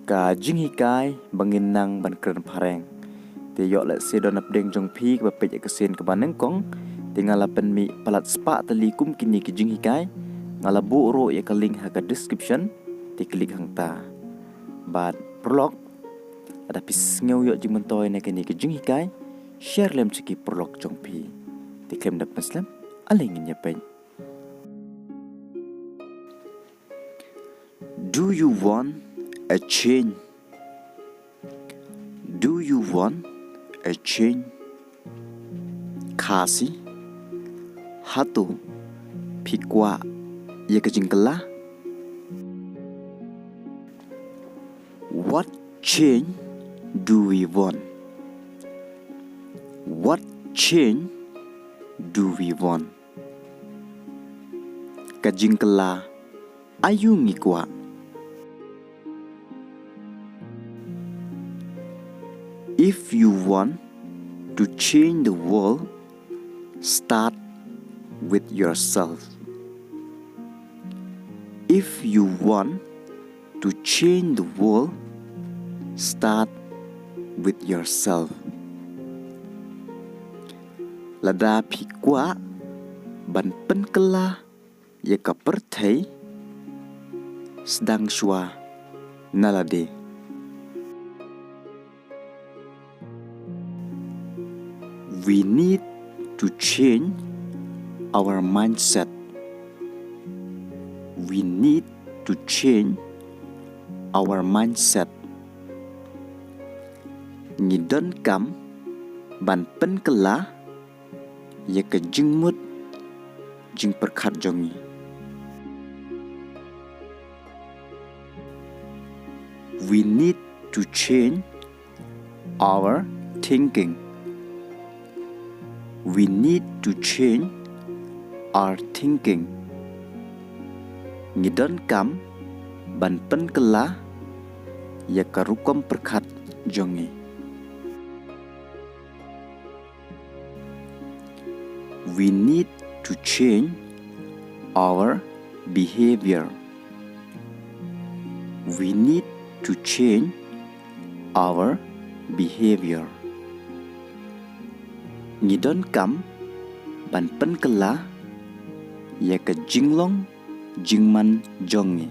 Ka Jingkylla banginang ban kren phareng. Te yok let se don apdeng jong phi ba peit kesen ke baneng kong tinggal pen mi palat spa tali kum kini ke Jingkylla ngala bu ro ya ka link ha ka description te klik hang ta. Bat prolog ada pis ngeu yok jing mentoy ne kini ke Jingkylla share lem ciki prolog jong phi. Te klem dap muslim alingin ya pen. Do you want a change? Do you want a change? Khasi hatu Kwah ya ke Jingkylla. What change do we want? What change do we want? Ka Jingkylla ayu ngi Kwah. If you want to change the world, start with yourself. If you want to change the world, start with yourself. Lada Kwah ban pen kela ya ka perthai sedang shua nalade. We need to change our mindset. We need to change our mindset. Ngidon kam ban pen kela ya ke jingmut jing perkhat jongi. We need to change our thinking. We need to change our thinking. Ngidon kam ban pen kela ya ka rukom perkhat jongi. We need to change our behavior. We need to change our behavior. Ngidon kam ban pen kela ya ke jinglong jingman jongi.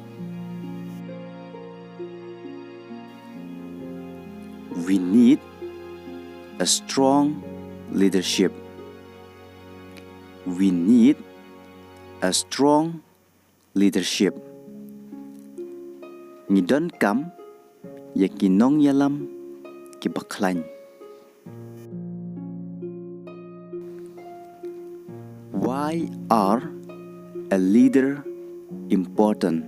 We need a strong leadership. We need a strong leadership. Ngidon kam ya kinong yalam ki baklan. Why are a leader important?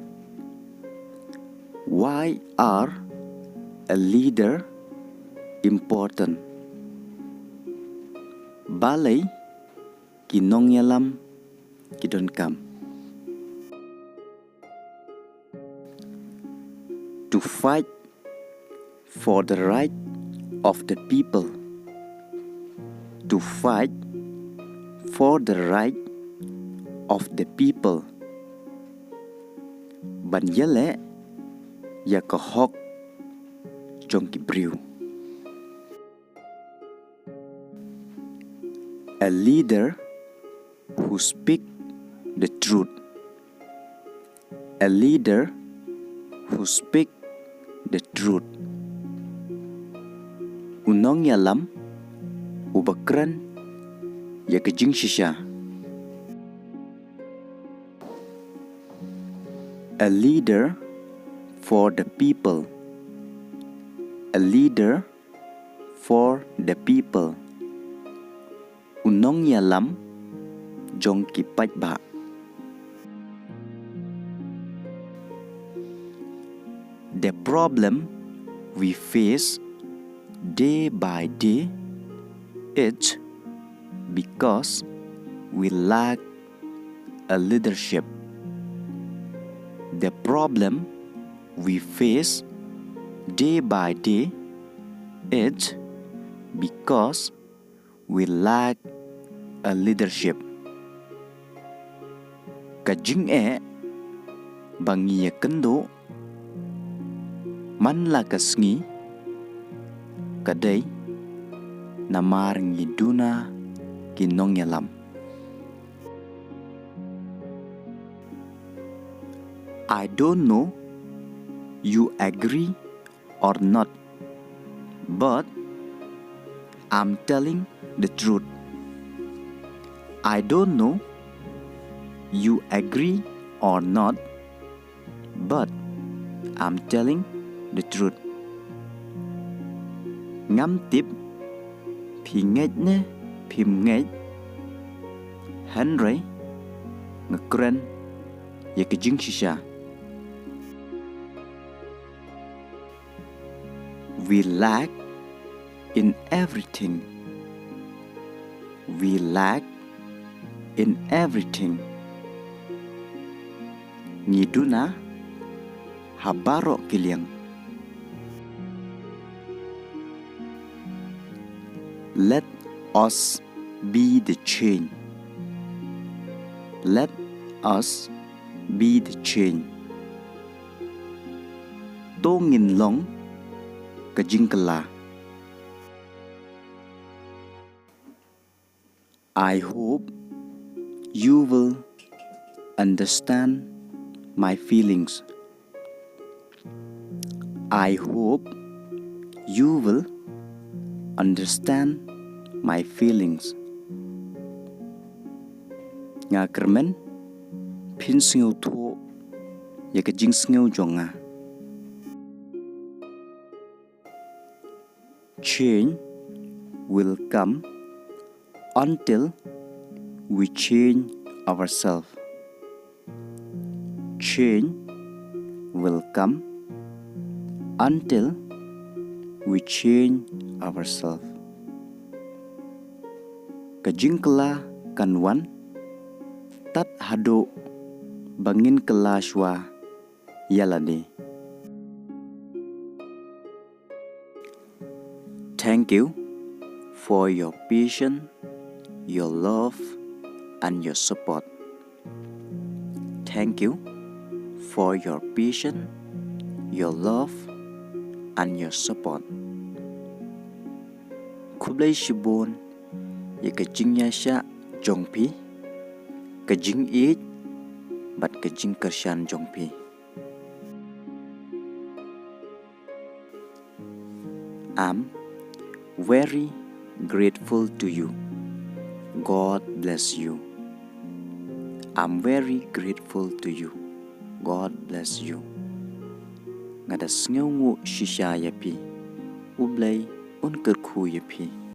Why are a leader important? Balai kinong yalam kidon kam. To fight for the right of the people. To fight for the right of the people. Ban yele ya ka hok jong ki briu. A leader who speak the truth. A leader who speak the truth. Unong yalam ubakran ya ke Jingkylla. A leader for the people. A leader for the people. Unong yalam jong ki pait ba. The problem we face day by day is because we lack a leadership. The problem we face day by day is because we lack a leadership. Ka Jingkylla bangi ya kendo manla kasngi kadai namar ngiduna kinong yalam. I don't know you agree or not, but I'm telling the truth. I don't know you agree or not, but I'm telling the truth. Ngắm tiếp thì ngej ne phim ngej Henry ng kren ya ke Jingkylla. We lack in everything. We lack in everything. Ngiduna habaro kiliang. Let us be the change. Let us be the change. Tongin long ka Jingkylla. I hope you will understand my feelings. I hope you will understand my feelings. Nga kermen pin sngeu tho ya ke jing sngeu jonga. Change will come until we change ourselves. Change will come until we change ourselves. Ka Jingkylla kan wan tat hado bangin kelashwa yalade. Thank you for your patience, your love, and your support. Thank you for your patience, your love, and your support. Kublai shibon ya ke Jingkylla jongpi, ke Jing it, but ke Jingkylla jongpi. I'm very grateful to you. God bless you. I'm very grateful to you. God bless you. Ngada sngew ngu shisha yapi, ublay unkerku yapi.